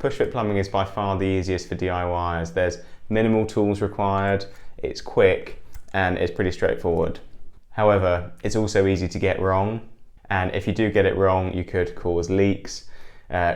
Pushfit plumbing is by far the easiest for DIYers. There's minimal tools required, it's quick, and it's pretty straightforward. However, it's also easy to get wrong, and if you do get it wrong, you could cause leaks,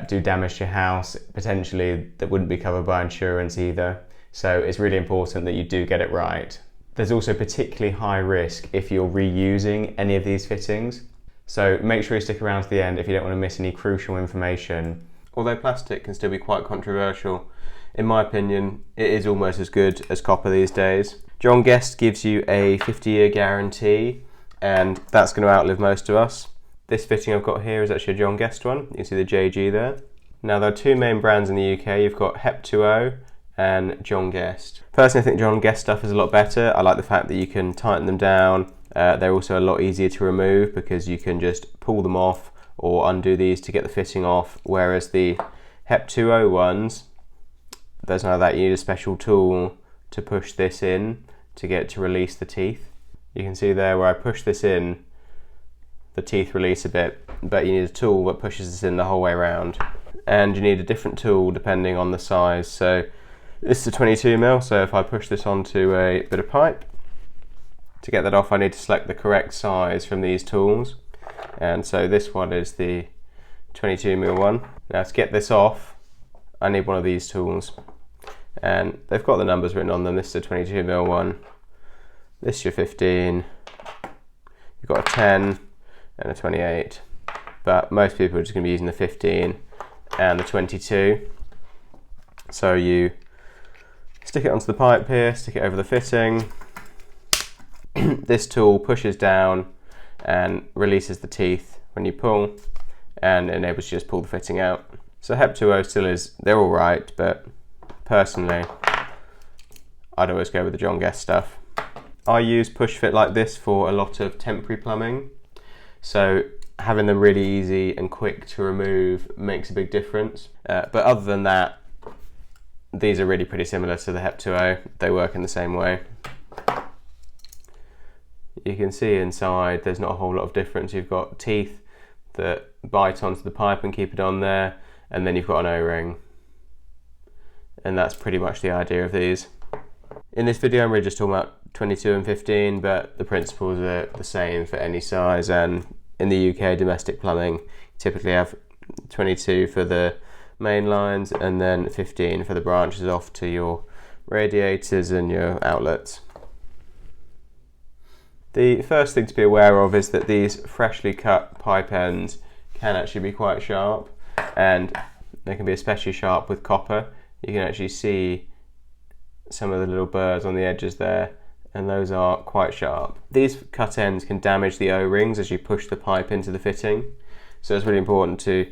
do damage to your house, potentially that wouldn't be covered by insurance either. So it's really important that you do get it right. There's also particularly high risk if you're reusing any of these fittings. So make sure you stick around to the end if you don't want to miss any crucial information. Although plastic can still be quite controversial, in my opinion, it is almost as good as copper these days. John Guest gives you a 50-year guarantee, and that's going to outlive most of us. This fitting I've got here is actually a John Guest one. You can see the JG there. Now there are two main brands in the UK. You've got Hep 2O and John Guest. Personally, I think John Guest stuff is a lot better. I like the fact that you can tighten them down. They're also a lot easier to remove because you can just pull them off or undo these to get the fitting off, whereas the Hep 2O ones, there's none of that. You need a special tool to push this in to get to release the teeth. You can see there where I push this in, the teeth release a bit, but you need a tool that pushes this in the whole way around. And you need a different tool depending on the size. So this is a 22mm, so if I push this onto a bit of pipe, to get that off I need to select the correct size from these tools. And so this one is the 22mm one. Now to get this off, I need one of these tools. And they've got the numbers written on them. This is a 22mm one. This is your 15. You've got a 10 and a 28. But most people are just going to be using the 15 and the 22. So you stick it onto the pipe here, stick it over the fitting. This tool pushes down and releases the teeth when you pull, and enables you to just pull the fitting out. So Hep 2O still is, they're all right, but personally, I'd always go with the John Guest stuff. I use Pushfit like this for a lot of temporary plumbing. So having them really easy and quick to remove makes a big difference. But other than that, these are really pretty similar to the Hep 2O. They work in the same way. You can see inside there's not a whole lot of difference. You've got teeth that bite onto the pipe and keep it on there, and then you've got an O-ring. And that's pretty much the idea of these. In this video I'm really just talking about 22 and 15, but the principles are the same for any size, and in the UK domestic plumbing you typically have 22 for the main lines and then 15 for the branches off to your radiators and your outlets. The first thing to be aware of is that these freshly cut pipe ends can actually be quite sharp, and they can be especially sharp with copper. You can actually see some of the little burrs on the edges there, and those are quite sharp. These cut ends can damage the O-rings as you push the pipe into the fitting, so it's really important to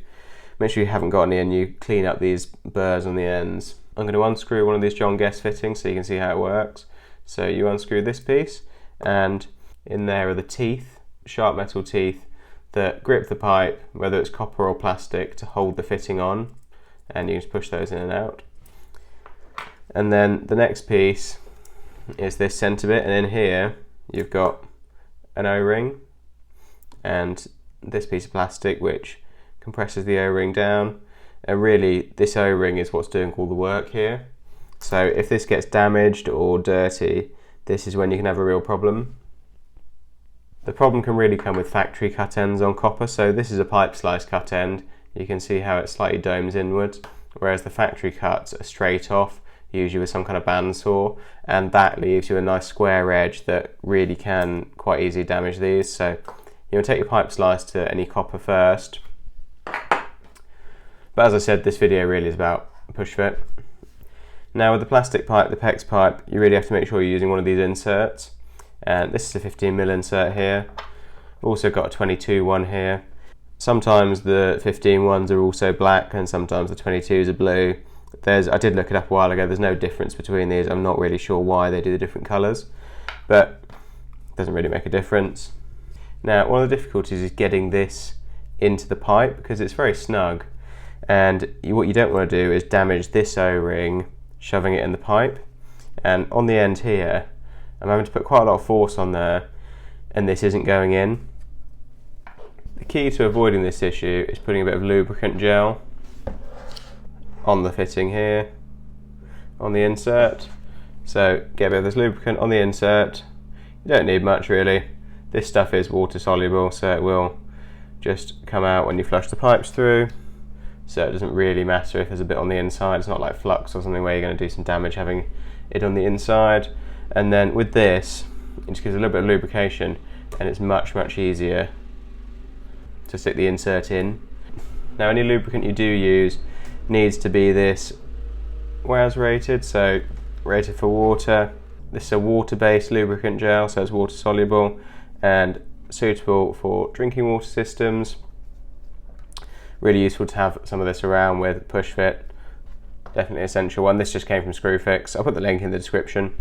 make sure you haven't got any and you clean up these burrs on the ends. I'm going to unscrew one of these John Guest fittings so you can see how it works. So you unscrew this piece, and in there are the teeth, sharp metal teeth that grip the pipe, whether it's copper or plastic, to hold the fitting on, and you just push those in and out. And then the next piece is this centre bit, and in here you've got an O-ring and this piece of plastic which compresses the O-ring down, and really this O-ring is what's doing all the work here. So if this gets damaged or dirty, this is when you can have a real problem. The problem can really come with factory cut ends on copper. So this is a pipe slice cut end. You can see how it slightly domes inwards, whereas the factory cuts are straight off, usually with some kind of bandsaw, and that leaves you a nice square edge that really can quite easily damage these. So you want to take your pipe slice to any copper first. But as I said, this video really is about Pushfit. Now with the plastic pipe, the PEX pipe, you really have to make sure you're using one of these inserts. And this is a 15mm insert here. I've also got a 22 one here. Sometimes the 15 ones are also black and sometimes the 22s are blue. I did look it up a while ago, there's no difference between these. I'm not really sure why they do the different colours, but it doesn't really make a difference. Now one of the difficulties is getting this into the pipe because it's very snug, and what you don't want to do is damage this O-ring shoving it in the pipe. And on the end here I'm having to put quite a lot of force on there, and this isn't going in. The key to avoiding this issue is putting a bit of lubricant gel on the fitting here, on the insert. So get a bit of this lubricant on the insert. You don't need much really. This stuff is water soluble, so it will just come out when you flush the pipes through. So it doesn't really matter if there's a bit on the inside. It's not like flux or something where you're going to do some damage having it on the inside. And then with this, it just gives a little bit of lubrication, and it's much easier to stick the insert in. Now any lubricant you do use needs to be this WAS rated, so rated for water. This is a water-based lubricant gel, so it's water soluble and suitable for drinking water systems. Really useful to have some of this around with Pushfit. Definitely essential one. This just came from Screwfix. I'll put the link in the description.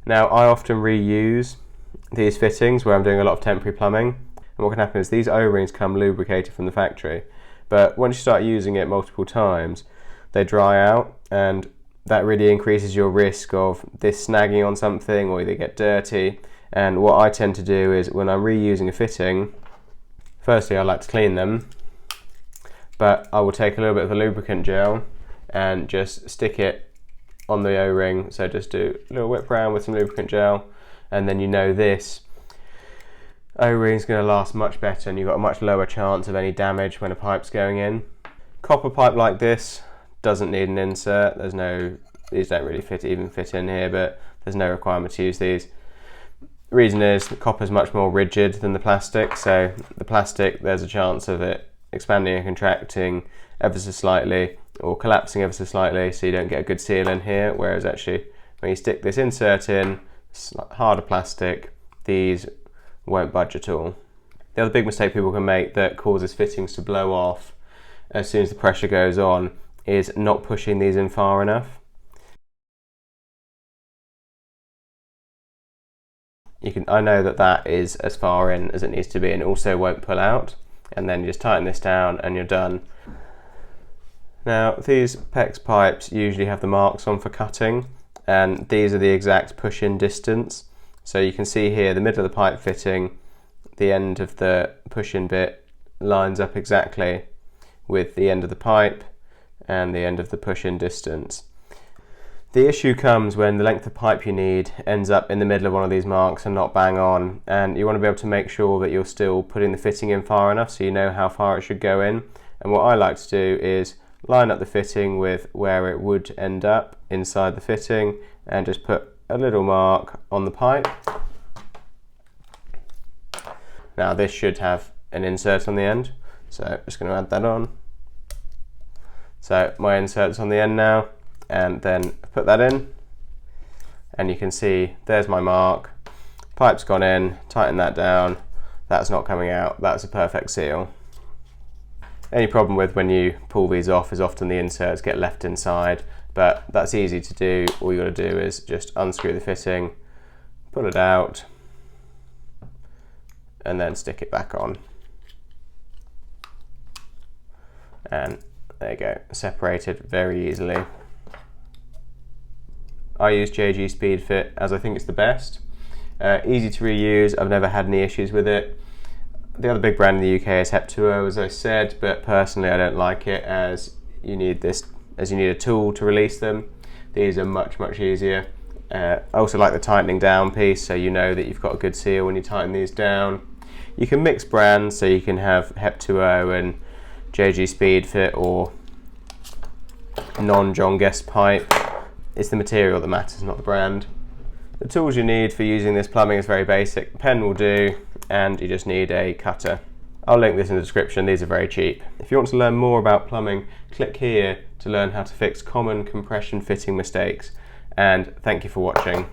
Now I often reuse these fittings where I'm doing a lot of temporary plumbing, and what can happen is these O-rings come lubricated from the factory, but once you start using it multiple times they dry out, and that really increases your risk of this snagging on something or they get dirty. And what I tend to do is when I'm reusing a fitting, firstly I like to clean them, but I will take a little bit of the lubricant gel and just stick it on the O-ring. So just do a little whip around with some lubricant gel, and then you know this O-ring is going to last much better and you've got a much lower chance of any damage when a pipe's going in. Copper pipe like this doesn't need an insert. These don't really fit in here, but there's no requirement to use these. The reason is the copper is much more rigid than the plastic, so the plastic there's a chance of it expanding and contracting ever so slightly or collapsing ever so slightly, so you don't get a good seal in here, whereas actually when you stick this insert in, it's harder plastic, these won't budge at all. The other big mistake people can make that causes fittings to blow off as soon as the pressure goes on is not pushing these in far enough. I know that is as far in as it needs to be, and it also won't pull out, and then you just tighten this down and you're done. Now these PEX pipes usually have the marks on for cutting, and these are the exact push-in distance. So you can see here the middle of the pipe fitting, the end of the push-in bit lines up exactly with the end of the pipe and the end of the push-in distance. The issue comes when the length of pipe you need ends up in the middle of one of these marks and not bang on, and you want to be able to make sure that you're still putting the fitting in far enough so you know how far it should go in. And what I like to do is line up the fitting with where it would end up inside the fitting and just put a little mark on the pipe. Now this should have an insert on the end, so I'm just going to add that on. So my insert's on the end now, and then put that in, and you can see there's my mark. Pipe's gone in, tighten that down, that's not coming out, that's a perfect seal. Any problem with when you pull these off is often the inserts get left inside, but that's easy to do. All you got to do is just unscrew the fitting, pull it out, and then stick it back on. And there you go, separated very easily. I use JG Speedfit as I think it's the best. Easy to reuse, I've never had any issues with it. The other big brand in the UK is Hep2O, as I said, but personally I don't like it as you need a tool to release them. These are much easier. I also like the tightening down piece, so you know that you've got a good seal when you tighten these down. You can mix brands, so you can have Hep2O and JG Speedfit or non-John Guest pipe. It's the material that matters, not the brand. The tools you need for using this plumbing is very basic. A pen will do, and you just need a cutter. I'll link this in the description, these are very cheap. If you want to learn more about plumbing, click here to learn how to fix common compression fitting mistakes. And thank you for watching.